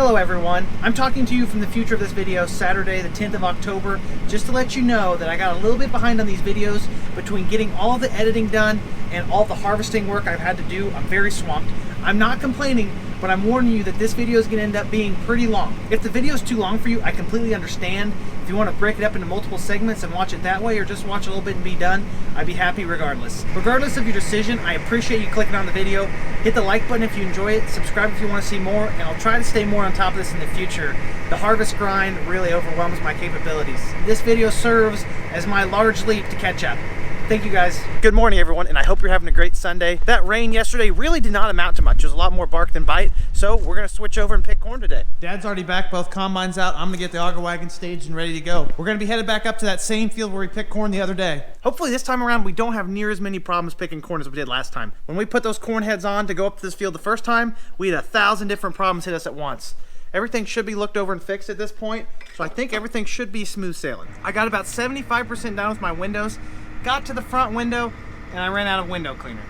Hello everyone, I'm talking to you from the future of this video, Saturday the 10th of October, just to let you know that I got a little bit behind on these videos between getting all the editing done and all the harvesting work I've had to do. I'm very swamped. I'm not complaining, but I'm warning you that this video is going to end up being pretty long. If the video is too long for you, I completely understand. If you want to break it up into multiple segments and watch it that way, or just watch a little bit and be done, I'd be happy regardless. Regardless of your decision, I appreciate you clicking on the video. Hit the like button if you enjoy it, subscribe if you want to see more, and I'll try to stay more on top of this in the future. The harvest grind really overwhelms my capabilities. This video serves as my large leap to catch up. Thank you guys. Good morning everyone, and I hope you're having a great Sunday. That rain yesterday really did not amount to much. There's a lot more bark than bite, so we're gonna switch over and pick corn today. Dad's already back, both combines out. I'm gonna get the auger wagon staged and ready to go. We're gonna be headed back up to that same field where we picked corn the other day. Hopefully this time around we don't have near as many problems picking corn as we did last time. When we put those corn heads on to go up to this field the first time, we had 1,000 different problems hit us at once. Everything should be looked over and fixed at this point, so I think everything should be smooth sailing. I got about 75% done with my windows, got to the front window, and I ran out of window cleaner.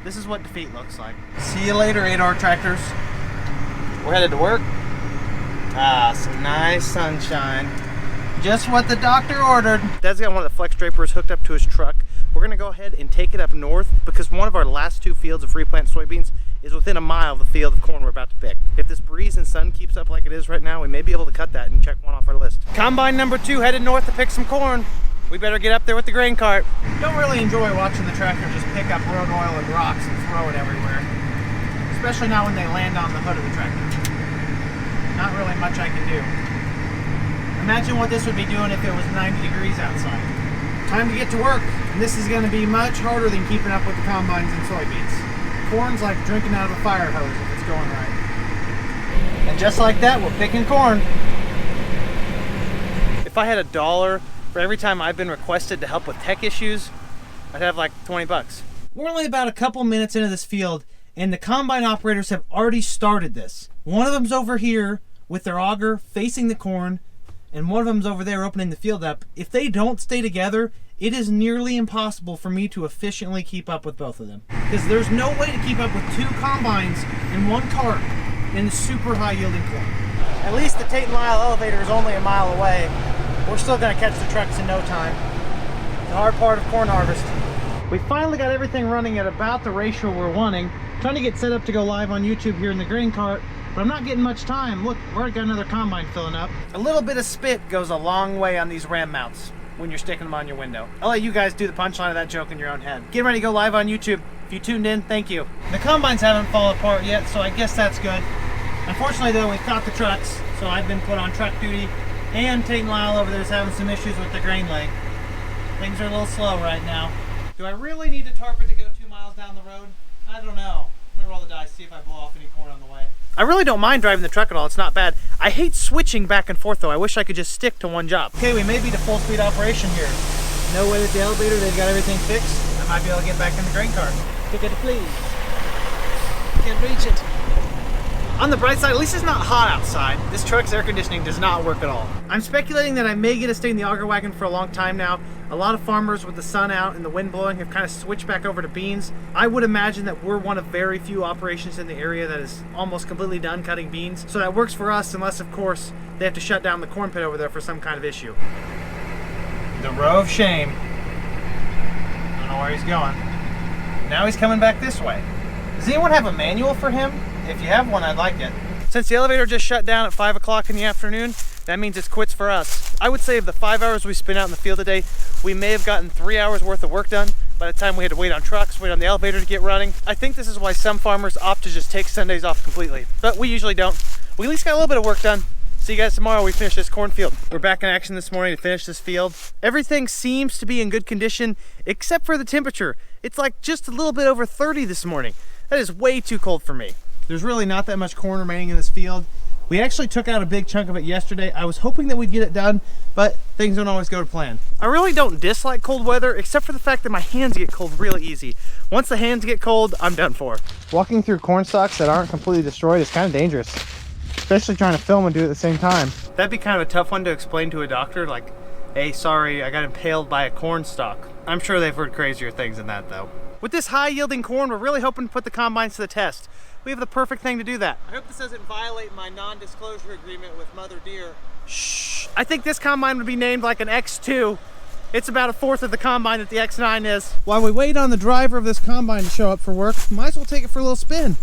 This is what defeat looks like. See you later, aTrippyTractors. We're headed to work. Ah, some nice sunshine. Just what the doctor ordered. Dad's got one of the flex drapers hooked up to his truck. We're gonna go ahead and take it up north because one of our last 2 fields of replant soybeans is within a mile of the field of corn we're about to pick. If this breeze and sun keeps up like it is right now, we may be able to cut that and check one off our list. Combine number 2 headed north to pick some corn. We better get up there with the grain cart. Don't really enjoy watching the tractor just pick up road oil and rocks and throw it everywhere. Especially not when they land on the hood of the tractor. Not really much I can do. Imagine what this would be doing if it was 90 degrees outside. Time to get to work. And this is going to be much harder than keeping up with the combines and soybeans. Corn's like drinking out of a fire hose if it's going right. And just like that, we're picking corn. If I had $1 for every time I've been requested to help with tech issues, I'd have like 20 bucks. We're only about a couple minutes into this field, and the combine operators have already started this. One of them's over here with their auger facing the corn, and one of them's over there opening the field up. If they don't stay together, it is nearly impossible for me to efficiently keep up with both of them. Because there's no way to keep up with 2 combines in 1 cart in the super high yielding corn. At least the Tate & Lyle elevator is only a mile away. We're still gonna catch the trucks in no time. The hard part of corn harvest. We finally got everything running at about the ratio we're wanting. Trying to get set up to go live on YouTube here in the grain cart, but I'm not getting much time. Look, we've already got another combine filling up. A little bit of spit goes a long way on these ram mounts when you're sticking them on your window. I'll let you guys do the punchline of that joke in your own head. Get ready to go live on YouTube. If you tuned in, thank you. The combines haven't fallen apart yet, so I guess that's good. Unfortunately though, we caught the trucks, so I've been put on truck duty. And Tate & Lyle over there is having some issues with the grain leg. Things are a little slow right now. Do I really need to tarp it to go 2 miles down the road? I don't know. I'm gonna roll the dice, see if I blow off any corn on the way. I really don't mind driving the truck at all, it's not bad. I hate switching back and forth though. I wish I could just stick to one job. Okay, we may be to full speed operation here. No way with the elevator, they've got everything fixed. I might be able to get back in the grain cart. Ticket please. Can't reach it. On the bright side, at least it's not hot outside. This truck's air conditioning does not work at all. I'm speculating that I may get to stay in the auger wagon for a long time now. A lot of farmers with the sun out and the wind blowing have kind of switched back over to beans. I would imagine that we're one of very few operations in the area that is almost completely done cutting beans. So that works for us unless, of course, they have to shut down the corn pit over there for some kind of issue. The row of shame. I don't know where he's going. Now he's coming back this way. Does anyone have a manual for him? If you have one, I'd like it. Since the elevator just shut down at 5 o'clock in the afternoon, that means it's quits for us. I would say of the 5 hours we spent out in the field today, we may have gotten 3 hours worth of work done by the time we had to wait on trucks, wait on the elevator to get running. I think this is why some farmers opt to just take Sundays off completely, but we usually don't. We at least got a little bit of work done. See you guys tomorrow, we finish this cornfield. We're back in action this morning to finish this field. Everything seems to be in good condition, except for the temperature. It's like just a little bit over 30 this morning. That is way too cold for me. There's really not that much corn remaining in this field. We actually took out a big chunk of it yesterday. I was hoping that we'd get it done, but things don't always go to plan. I really don't dislike cold weather, except for the fact that my hands get cold really easy. Once the hands get cold, I'm done for. Walking through corn stalks that aren't completely destroyed is kind of dangerous, especially trying to film and do it at the same time. That'd be kind of a tough one to explain to a doctor, like, hey, sorry, I got impaled by a corn stalk. I'm sure they've heard crazier things than that, though. With this high-yielding corn, we're really hoping to put the combines to the test. we have the perfect thing to do that. I hope this doesn't violate my non-disclosure agreement with Mother Deere. Shh. I think this combine would be named like an X2. It's about a fourth of the combine that the X9 is. While we wait on the driver of this combine to show up for work, might as well take it for a little spin.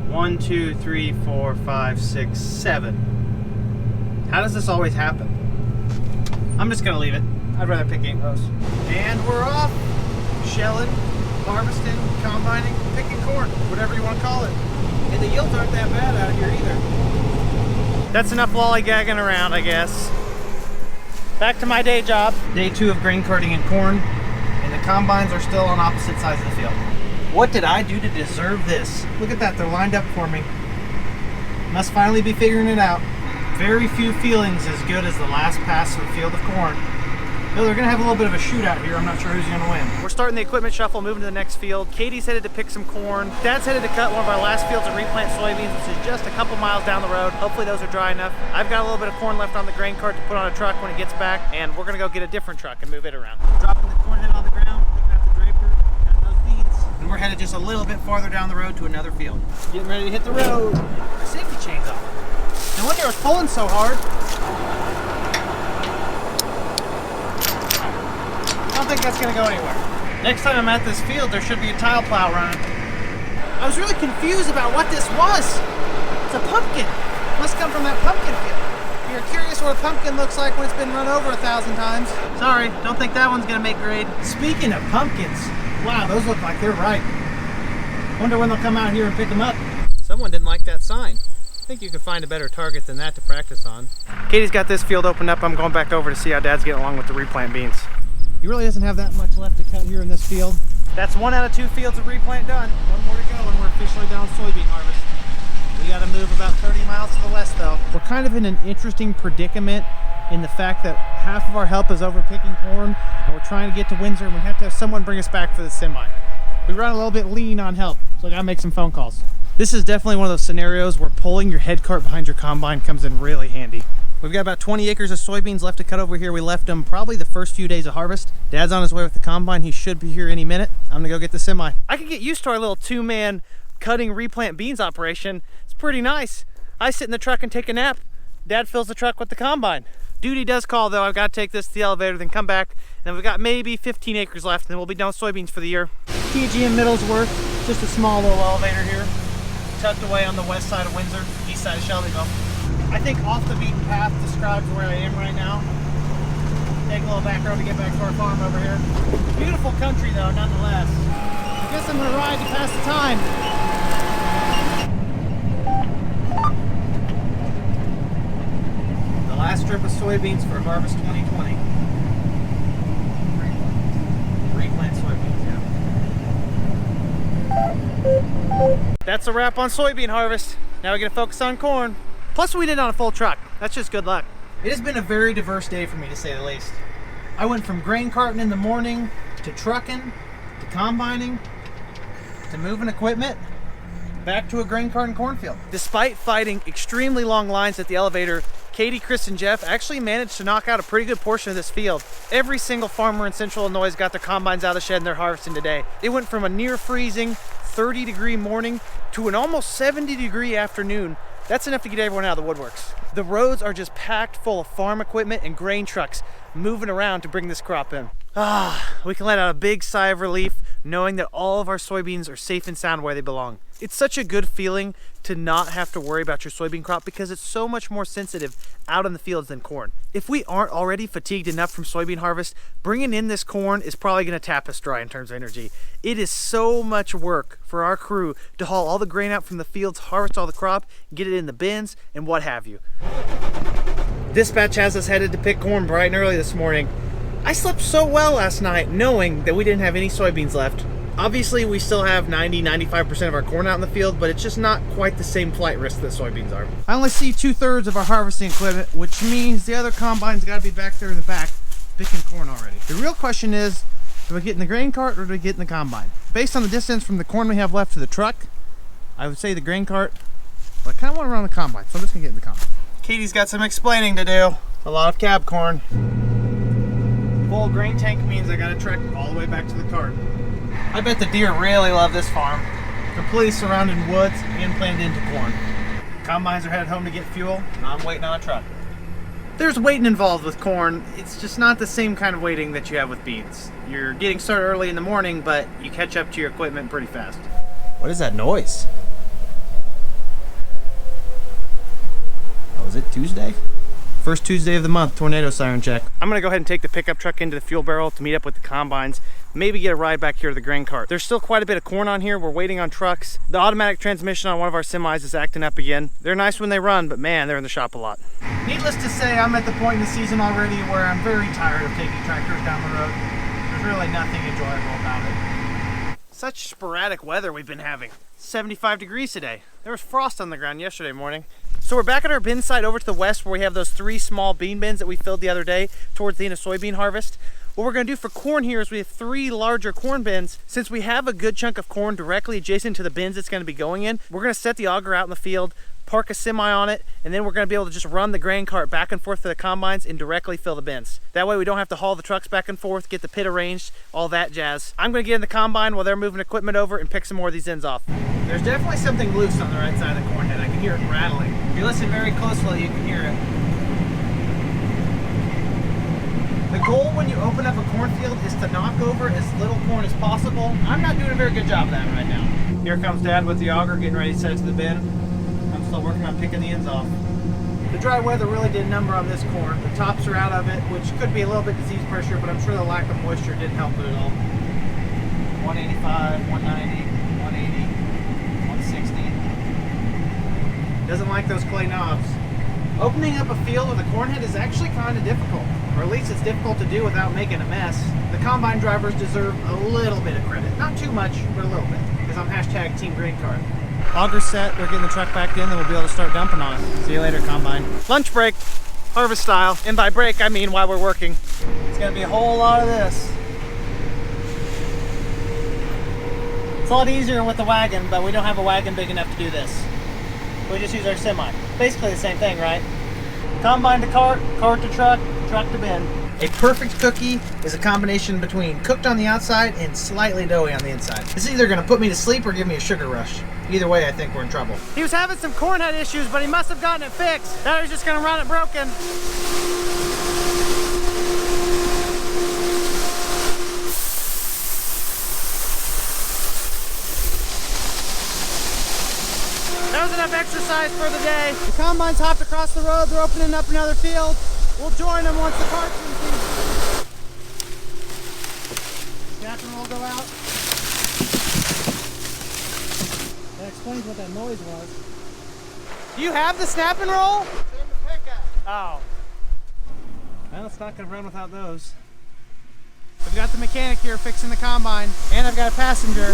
1, 2, 3, 4, 5, 6, 7. How does this always happen? I'm just gonna leave it. I'd rather pick 8 rows. And we're off. Shelling, harvesting, combining, picking corn, whatever you want to call it. And the yields aren't that bad out here either. That's enough lollygagging around, I guess. Back to my day job. Day 2 of grain carting and corn, and the combines are still on opposite sides of the field. What did I do to deserve this? Look at that, they're lined up for me. Must finally be figuring it out. Very few feelings as good as the last pass of a field of corn. Though they're gonna have a little bit of a shootout here. I'm not sure who's gonna win. We're starting the equipment shuffle, moving to the next field. Katie's headed to pick some corn. Dad's headed to cut one of our last fields and replant soybeans, which is just a couple miles down the road. Hopefully those are dry enough. I've got a little bit of corn left on the grain cart to put on a truck when it gets back, and we're gonna go get a different truck and move it around. Dropping the corn head on the ground, looking at the draper, got those beans. And we're headed just a little bit farther down the road to another field. Getting ready to hit the road. My safety chain's off. No wonder it was pulling so hard. I don't think that's gonna go anywhere. Next time I'm at this field, there should be a tile plow running. I was really confused about what this was. It's a pumpkin. Must come from that pumpkin field. If you're curious what a pumpkin looks like when it's been run over 1,000 times. Sorry, don't think that one's gonna make grade. Speaking of pumpkins, wow, those look like they're ripe. Wonder when they'll come out here and pick them up. Someone didn't like that sign. I think you could find a better target than that to practice on. Katie's got this field opened up. I'm going back over to see how Dad's getting along with the replant beans. He really doesn't have that much left to cut here in this field. That's 1 out of 2 fields of replant done. 1 more to go and we're officially done with soybean harvest. We gotta move about 30 miles to the west though. We're kind of in an interesting predicament in the fact that half of our help is over picking corn and we're trying to get to Windsor and we have to have someone bring us back for the semi. We run a little bit lean on help, so I gotta make some phone calls. This is definitely one of those scenarios where pulling your head cart behind your combine comes in really handy. We've got about 20 acres of soybeans left to cut over here. We left them probably the first few days of harvest. Dad's on his way with the combine. He should be here any minute. I'm gonna go get the semi. I could get used to our little 2-man cutting replant beans operation. It's pretty nice. I sit in the truck and take a nap. Dad fills the truck with the combine. Duty does call though. I've got to take this to the elevator, then come back. And we've got maybe 15 acres left and then we'll be done with soybeans for the year. TGM Middlesworth, just a small little elevator here. Tucked away on the west side of Windsor, east side of Shelbyville. I think off the beaten path describes where I am right now. Take a little back road to get back to our farm over here. Beautiful country though, nonetheless. I guess I'm gonna ride to pass the time. The last strip of soybeans for harvest 2020. Replant soybeans, yeah. That's a wrap on soybean harvest. Now we gotta focus on corn. Plus we did it on a full truck. That's just good luck. It has been a very diverse day for me to say the least. I went from grain carting in the morning to trucking, to combining, to moving equipment, back to a grain cart and cornfield. Despite fighting extremely long lines at the elevator, Katie, Chris, and Jeff actually managed to knock out a pretty good portion of this field. Every single farmer in Central Illinois got their combines out of the shed and they're harvesting today. It went from a near freezing 30-degree morning to an almost 70-degree afternoon. That's enough to get everyone out of the woodworks. The roads are just packed full of farm equipment and grain trucks moving around to bring this crop in. We can let out a big sigh of relief knowing that all of our soybeans are safe and sound where they belong. It's such a good feeling to not have to worry about your soybean crop because it's so much more sensitive out in the fields than corn. If we aren't already fatigued enough from soybean harvest, bringing in this corn is probably gonna tap us dry in terms of energy. It is so much work for our crew to haul all the grain out from the fields, harvest all the crop, get it in the bins, and what have you. Dispatch has us headed to pick corn bright and early this morning. I slept so well last night knowing that we didn't have any soybeans left. Obviously, we still have 90–95% of our corn out in the field, but it's just not quite the same flight risk that soybeans are. I only see 2/3 of our harvesting equipment, which means the other combine's got to be back there in the back picking corn already. The real question is, do I get in the grain cart or do I get in the combine? Based on the distance from the corn we have left to the truck, I would say the grain cart, but I kind of want to run the combine, so I'm just going to get in the combine. Katie's got some explaining to do. A lot of cab corn. Full grain tank means I got to trek all the way back to the cart. I bet the deer really love this farm. completely surrounded in woods and planted into corn. Combines are headed home to get fuel, and I'm waiting on a truck. There's waiting involved with corn. It's just not the same kind of waiting that you have with beans. You're getting started early in the morning, but you catch up to your equipment pretty fast. What is that noise? Oh, is it Tuesday? First Tuesday of the month, tornado siren check. I'm gonna go ahead and take the pickup truck into the fuel barrel to meet up with the combines, maybe get a ride back here to the grain cart. There's still quite a bit of corn on here. We're waiting on trucks. The automatic transmission on one of our semis is acting up again. They're nice when they run, but man, they're in the shop a lot. Needless to say, I'm at the point in the season already where I'm very tired of taking tractors down the road. There's really nothing enjoyable about it. Such sporadic weather we've been having. 75 degrees today. There was frost on the ground yesterday morning. So we're back at our bin site over to the west where we have those 3 small bean bins that we filled the other day towards the end of soybean harvest. What we're gonna do for corn here is we have 3 larger corn bins. Since we have a good chunk of corn directly adjacent to the bins it's gonna be going in, we're gonna set the auger out in the field, park a semi on it, and then we're gonna be able to just run the grain cart back and forth to the combines and directly fill the bins. That way we don't have to haul the trucks back and forth, get the pit arranged, all that jazz. I'm gonna get in the combine while they're moving equipment over and pick some more of these ends off. There's definitely something loose on the right side of the corn head. I can hear it rattling. If you listen very closely, you can hear it. The goal when you open up a cornfield is to knock over as little corn as possible. I'm not doing a very good job of that right now. Here comes Dad with the auger, getting ready to set it to the bin. I'm still working on picking the ends off. The dry weather really did a number on this corn. The tops are out of it, which could be a little bit disease pressure, but I'm sure the lack of moisture didn't help it at all. 185, 190, 180, 160. Doesn't like those clay knobs. Opening up a field with a corn head is actually kind of difficult, or at least it's difficult to do without making a mess. The combine drivers deserve a little bit of credit. Not too much, but a little bit, because I'm hashtag Team Grain Cart. Auger set, they're getting the truck back in, then we'll be able to start dumping on it. See you later, combine. Lunch break, harvest style. And by break, I mean while we're working. It's gonna be a whole lot of this. It's a lot easier with the wagon, but we don't have a wagon big enough to do this. We just use our semi. Basically the same thing, right? Combine to cart, cart to truck, truck to bin. A perfect cookie is a combination between cooked on the outside and slightly doughy on the inside. This is either gonna put me to sleep or give me a sugar rush. Either way, I think we're in trouble. He was having some corn head issues, but he must have gotten it fixed. Now he's just gonna run it broken. That was enough exercise for the day. The combine's hopped across the road. They're opening up another field. We'll join them once the cart's empty. Snapping roll go out. That explains what that noise was. Do you have the snap and roll? It's in the pickup. Oh. Well, it's not going to run without those. I've got the mechanic here fixing the combine, and I've got a passenger.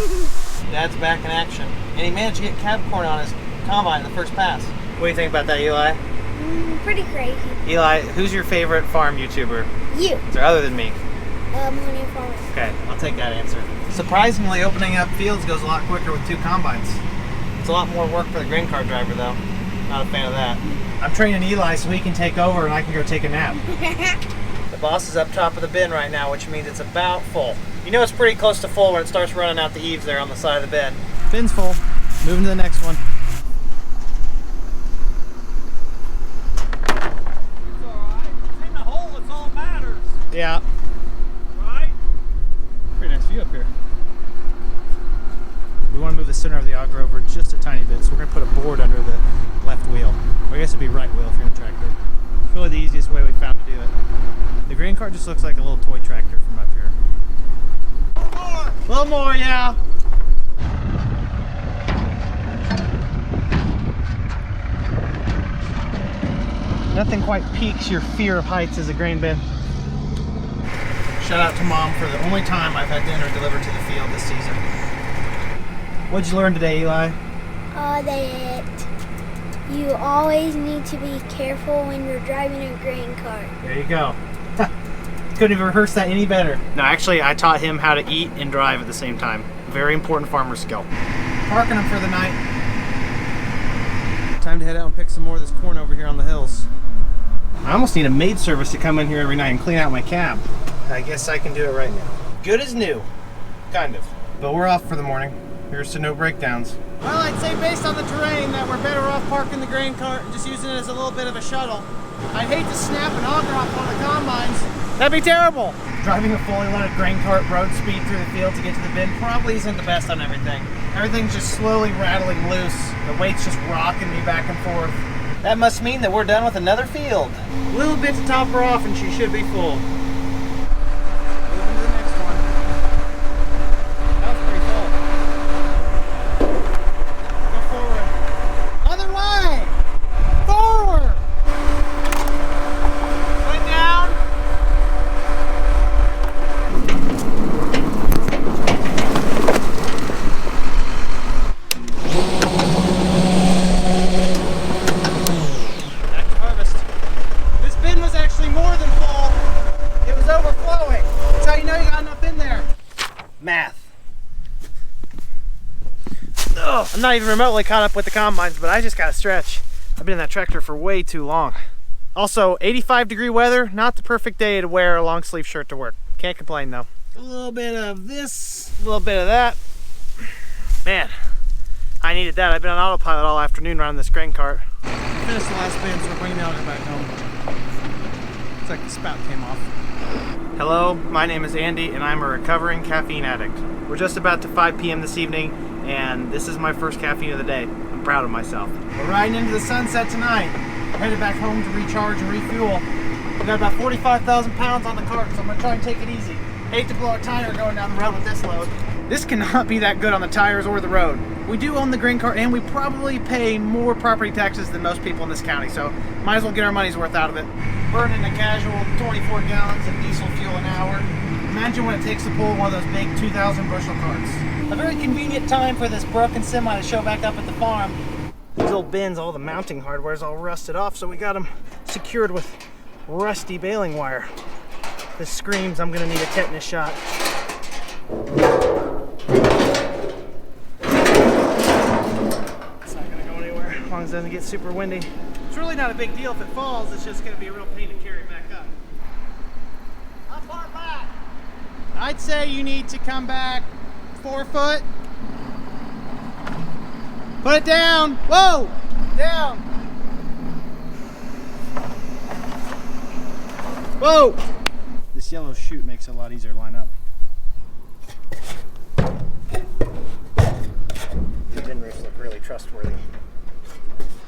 Dad's back in action, and he managed to get cab corn on his combine in the first pass. What do you think about that, Eli? Pretty crazy. Eli, who's your favorite farm YouTuber? You. Or other than me? Millennium Farmer. Okay, I'll take that answer. Surprisingly, opening up fields goes a lot quicker with 2 combines. It's a lot more work for the grain cart driver, though. Not a fan of that. I'm training Eli so he can take over and I can go take a nap. The boss is up top of the bin right now, which means it's about full. You know it's pretty close to full when it starts running out the eaves there on the side of the bin. Bin's full. Moving to the next one. It's alright. It's in the hole, it's all matters. Yeah. Right? Pretty nice view up here. We want to move the center of the auger over just a tiny bit, so we're going to put a board under the left wheel. Or I guess it'd be right wheel if you're in a tractor. It's really the easiest way we found to do it. The grain cart just looks like a little toy tractor from up here. A little more, yeah. Nothing quite piques your fear of heights as a grain bin. Shout out to Mom for the only time I've had dinner delivered to the field this season. What'd you learn today, Eli? That you always need to be careful when you're driving a grain cart. There you go. Couldn't have rehearsed that any better. No, actually, I taught him how to eat and drive at the same time. Very important farmer skill. Parking him for the night. Time to head out and pick some more of this corn over here on the hills. I almost need a maid service to come in here every night and clean out my cab. I guess I can do it right now. Good as new. Kind of. But we're off for the morning. Here's to no breakdowns. Well, I'd say based on the terrain that we're better off parking the grain cart and just using it as a little bit of a shuttle. I'd hate to snap an auger off one of the combines. That'd be terrible. Driving a fully loaded grain cart road speed through the field to get to the bin probably isn't the best on everything. Everything's just slowly rattling loose. The weight's just rocking me back and forth. That must mean that we're done with another field. A little bit to top her off and she should be full. Moving to the next one. That was pretty full. Go forward. Other way! Forward! Put down. Back to harvest. This bin was actually more than full. It was overflowing. That's how you know you got enough in there. Math. Ugh, I'm not even remotely caught up with the combines, but I just gotta stretch. I've been in that tractor for way too long. Also, 85-degree weather, not the perfect day to wear a long sleeve shirt to work. Can't complain though. A little bit of this, a little bit of that. Man, I needed that. I've been on autopilot all afternoon running this grain cart. Finished the last bin, so we're bringing the auger back home. Looks like the spout came off. Hello, my name is Andy, and I'm a recovering caffeine addict. We're just about to 5 p.m. this evening, and this is my first caffeine of the day. I'm proud of myself. We're riding into the sunset tonight. We're headed back home to recharge and refuel. We got about 45,000 pounds on the cart, so I'm gonna try and take it easy. Hate to blow a tire going down the road with this load. This cannot be that good on the tires or the road. We do own the grain cart, and we probably pay more property taxes than most people in this county, so might as well get our money's worth out of it. Burning a casual 24 gallons of diesel fuel an hour. Imagine what it takes to pull one of those big 2,000 bushel carts. A very convenient time for this broken semi to show back up at the farm. These old bins, all the mounting hardware is all rusted off, so we got them secured with rusty baling wire. This screams I'm gonna need a tetanus shot. It's not gonna go anywhere as long as it doesn't get super windy. It's really not a big deal if it falls, it's just gonna be a real pain to carry it back up. How far back? I'd say you need to come back 4 foot. Put it down. Whoa! Down. Whoa! This yellow chute makes it a lot easier to line up. The bin roofs look really trustworthy.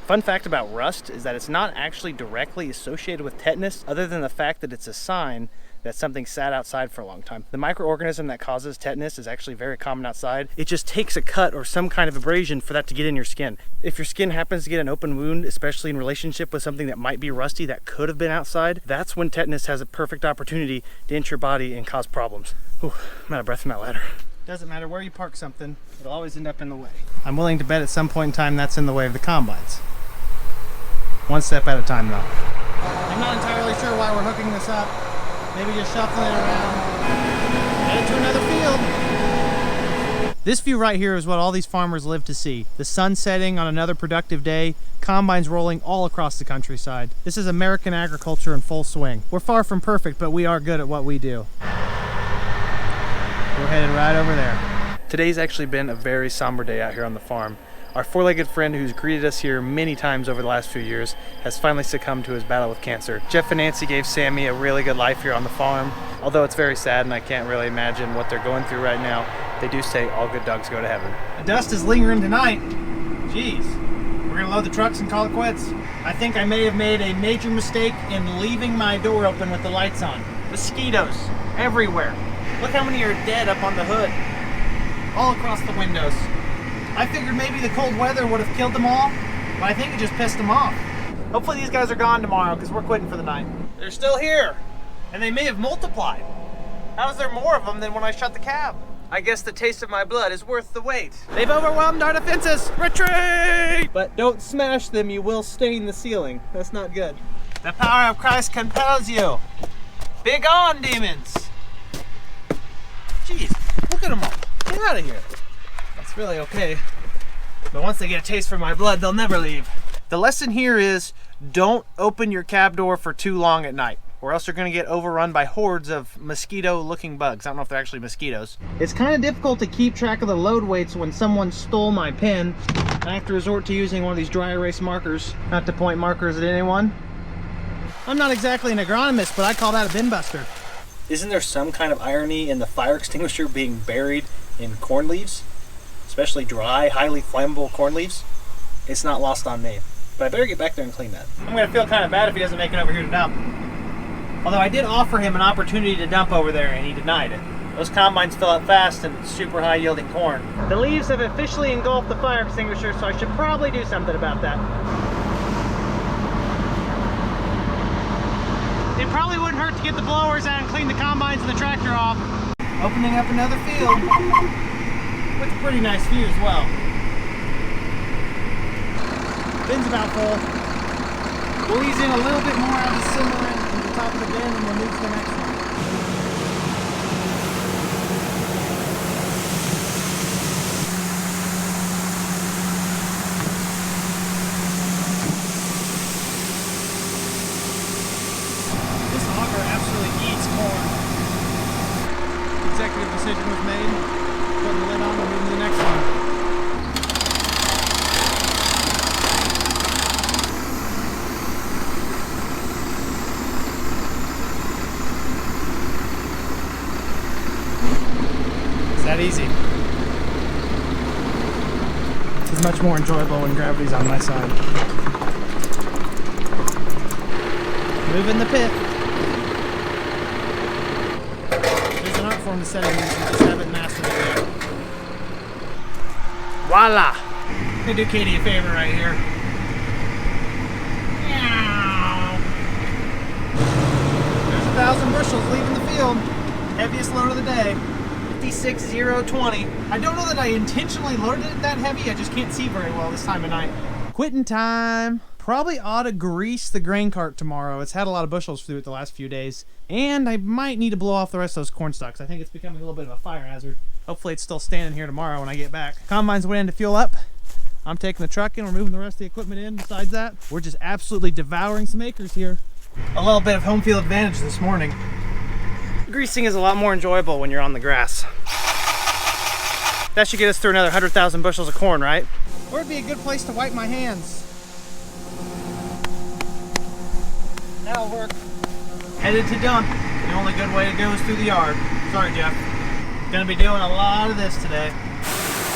Fun fact about rust is that it's not actually directly associated with tetanus, other than the fact that it's a sign that something sat outside for a long time. The microorganism that causes tetanus is actually very common outside. It just takes a cut or some kind of abrasion for that to get in your skin. If your skin happens to get an open wound, especially in relationship with something that might be rusty that could have been outside, that's when tetanus has a perfect opportunity to enter your body and cause problems. Whew, I'm out of breath from that ladder. Doesn't matter where you park something, it'll always end up in the way. I'm willing to bet at some point in time that's in the way of the combines. One step at a time though. I'm not entirely sure why we're hooking this up. Maybe just shuffling it around. Headed to another field. This view right here is what all these farmers live to see. The sun setting on another productive day, combines rolling all across the countryside. This is American agriculture in full swing. We're far from perfect, but we are good at what we do. We're headed right over there. Today's actually been a very somber day out here on the farm. Our four-legged friend who's greeted us here many times over the last few years has finally succumbed to his battle with cancer. Jeff and Nancy gave Sammy a really good life here on the farm. Although it's very sad and I can't really imagine what they're going through right now, they do say all good dogs go to heaven. The dust is lingering tonight. Jeez. We're gonna load the trucks and call it quits. I think I may have made a major mistake in leaving my door open with the lights on. Mosquitoes everywhere. Look how many are dead up on the hood. All across the windows. I figured maybe the cold weather would have killed them all, but I think it just pissed them off. Hopefully these guys are gone tomorrow because we're quitting for the night. They're still here, and they may have multiplied. How is there more of them than when I shut the cab? I guess the taste of my blood is worth the wait. They've overwhelmed our defenses. Retreat! But don't smash them, you will stain the ceiling. That's not good. The power of Christ compels you. Big on, demons. Jeez, look at them all. Get out of here. That's really okay. But once they get a taste for my blood, they'll never leave. The lesson here is don't open your cab door for too long at night. or else they're going to get overrun by hordes of mosquito-looking bugs. I don't know if they're actually mosquitoes. It's kind of difficult to keep track of the load weights when someone stole my pin. I have to resort to using one of these dry erase markers, not to point markers at anyone. I'm not exactly an agronomist, but I call that a bin buster. Isn't there some kind of irony in the fire extinguisher being buried in corn leaves? Especially dry, highly flammable corn leaves? It's not lost on me. But I better get back there and clean that. I'm gonna feel kind of bad if he doesn't make it over here to dump. Although I did offer him an opportunity to dump over there and he denied it. Those combines fill up fast and it's super high yielding corn. The leaves have officially engulfed the fire extinguisher, so I should probably do something about that. It probably wouldn't hurt to get the blowers out and clean the combines and the tractor off. Opening up another field with a pretty nice view as well. Bin's about full. We'll ease in a little bit more out of the center end to the top of the bin and we'll move to the next one. This auger absolutely eats corn. The executive decision was made. Putting the lid on and moving to the next one. That easy. This is much more enjoyable when gravity's on my side. Moving the pit. There's an art form to setting these, you just haven't mastered it yet. Voila! I'm gonna do Katie a favor right here. Meow. There's 1,000 bushels leaving the field. Heaviest load of the day. 56020. I don't know that I intentionally loaded it that heavy, I just can't see very well this time of night. Quitting time. Probably ought to grease the grain cart tomorrow. It's had a lot of bushels through it the last few days. And I might need to blow off the rest of those corn stalks. I think it's becoming a little bit of a fire hazard. Hopefully it's still standing here tomorrow when I get back. Combines went in to fuel up. I'm taking the truck in, we're moving the rest of the equipment in. Besides that, we're just absolutely devouring some acres here. A little bit of home field advantage this morning. Greasing is a lot more enjoyable when you're on the grass. That should get us through another 100,000 bushels of corn, right? Or it'd be a good place to wipe my hands. That'll work. Headed to dump. The only good way to go is through the yard. Sorry, Jeff. Gonna be doing a lot of this today. We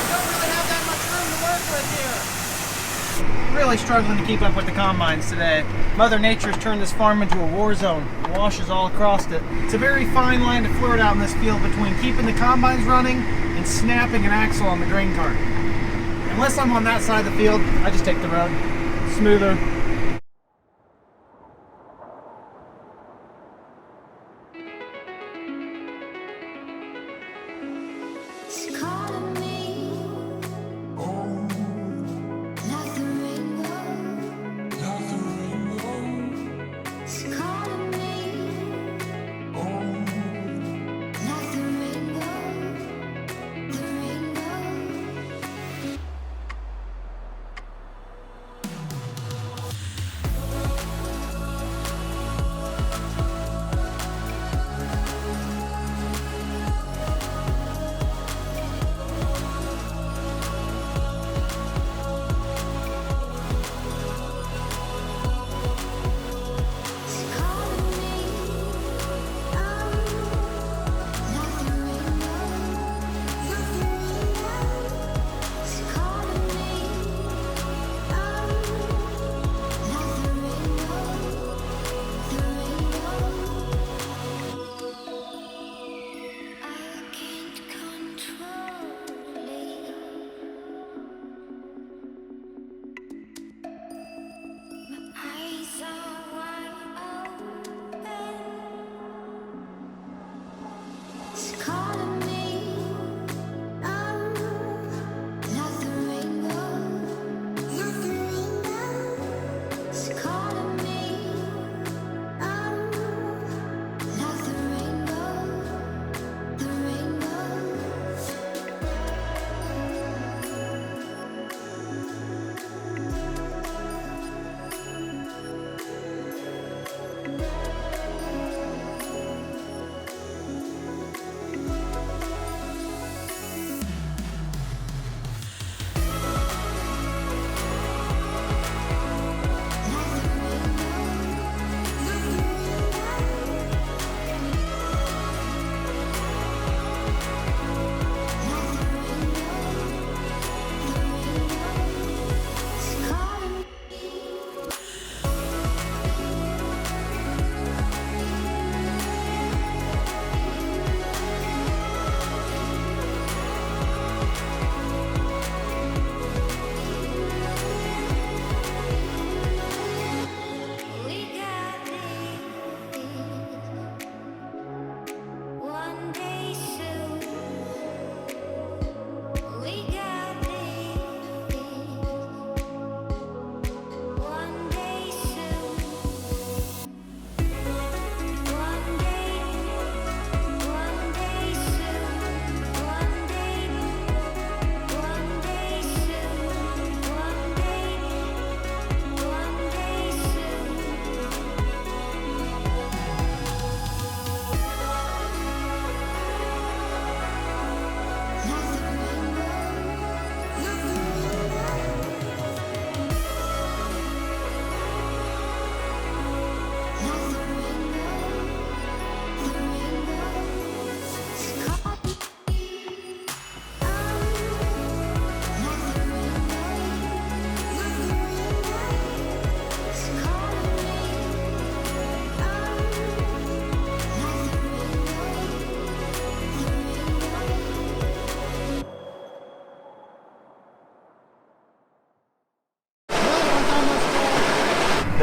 don't really have that much room to work with here. Really struggling to keep up with the combines today. Mother Nature's turned this farm into a war zone. Washes all across it. It's a very fine line to flirt out in this field between keeping the combines running and snapping an axle on the grain cart. Unless I'm on that side of the field, I just take the road. Smoother.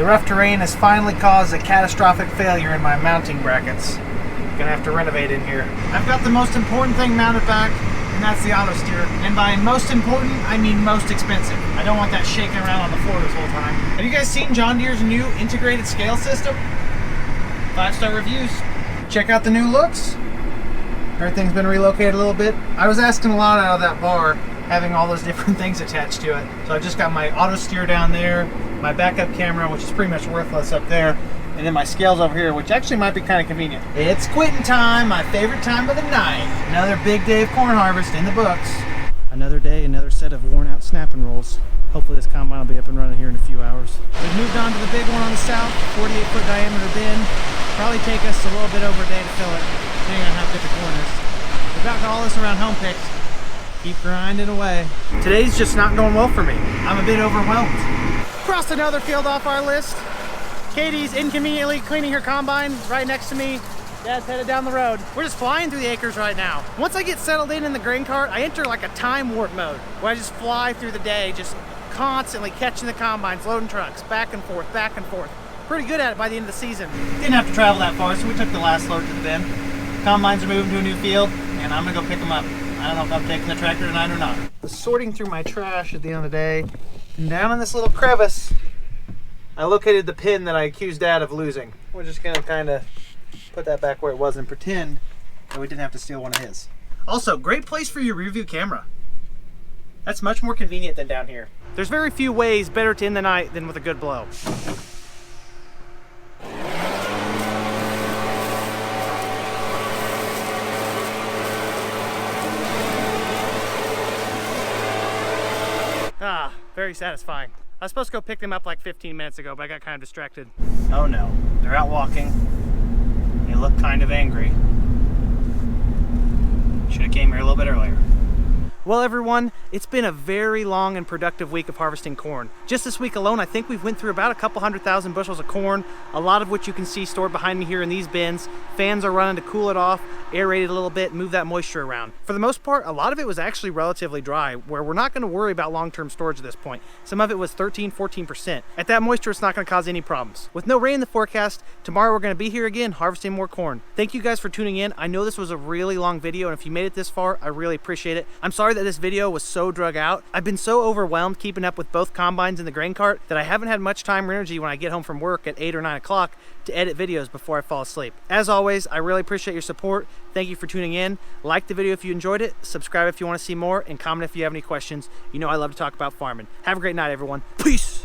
The rough terrain has finally caused a catastrophic failure in my mounting brackets. Gonna have to renovate in here. I've got the most important thing mounted back, and that's the auto steer. And by most important, I mean most expensive. I don't want that shaking around on the floor this whole time. Have you guys seen John Deere's new integrated scale system? 5-star reviews. Check out the new looks. Everything's been relocated a little bit. I was asking a lot out of that bar, having all those different things attached to it. So I just got my auto steer down there, my backup camera, which is pretty much worthless up there, and then my scales over here, which actually might be kind of convenient. It's quitting time, my favorite time of the night. Another big day of corn harvest in the books. Another day, another set of worn out snapping rolls. Hopefully this combine will be up and running here in a few hours. We've moved on to the big one on the south, 48-foot diameter bin. Probably take us a little bit over a day to fill it, depending on how good the corn is. We've got all this around home picked. Keep grinding away. Today's just not going well for me. I'm a bit overwhelmed. Crossed another field off our list. Katie's inconveniently cleaning her combine right next to me. Dad's headed down the road. We're just flying through the acres right now. Once I get settled in the grain cart, I enter like a time warp mode where I just fly through the day, just constantly catching the combines, loading trucks, back and forth, back and forth. Pretty good at it by the end of the season. Didn't have to travel that far, so we took the last load to the bin. Combines are moving to a new field, and I'm gonna go pick them up. I don't know if I'm taking the tractor tonight or not. I was sorting through my trash at the end of the day, and down in this little crevice, I located the pin that I accused Dad of losing. We're just gonna kind of put that back where it was and pretend that we didn't have to steal one of his. Also, great place for your rear view camera. That's much more convenient than down here. There's very few ways better to end the night than with a good blow. Ah, very satisfying. I was supposed to go pick them up like 15 minutes ago, but I got kind of distracted. Oh no, they're out walking. They look kind of angry. Should have came here a little bit earlier. Well everyone, it's been a very long and productive week of harvesting corn. Just this week alone, I think we've went through about a couple 100,000 bushels of corn, a lot of which you can see stored behind me here in these bins. Fans are running to cool it off, aerate it a little bit, move that moisture around. For the most part, a lot of it was actually relatively dry, where we're not gonna worry about long-term storage at this point. Some of it was 13, 14%. At that moisture, it's not gonna cause any problems. With no rain in the forecast, tomorrow we're gonna be here again harvesting more corn. Thank you guys for tuning in. I know this was a really long video, and if you made it this far, I really appreciate it. I'm sorry that this video was so drug out. I've been so overwhelmed keeping up with both combines and the grain cart that I haven't had much time or energy when I get home from work at 8 or 9 o'clock to edit videos before I fall asleep. As always, I really appreciate your support. Thank you for tuning in. Like the video if you enjoyed it, subscribe if you want to see more, and comment if you have any questions. You know I love to talk about farming. Have a great night, everyone. Peace!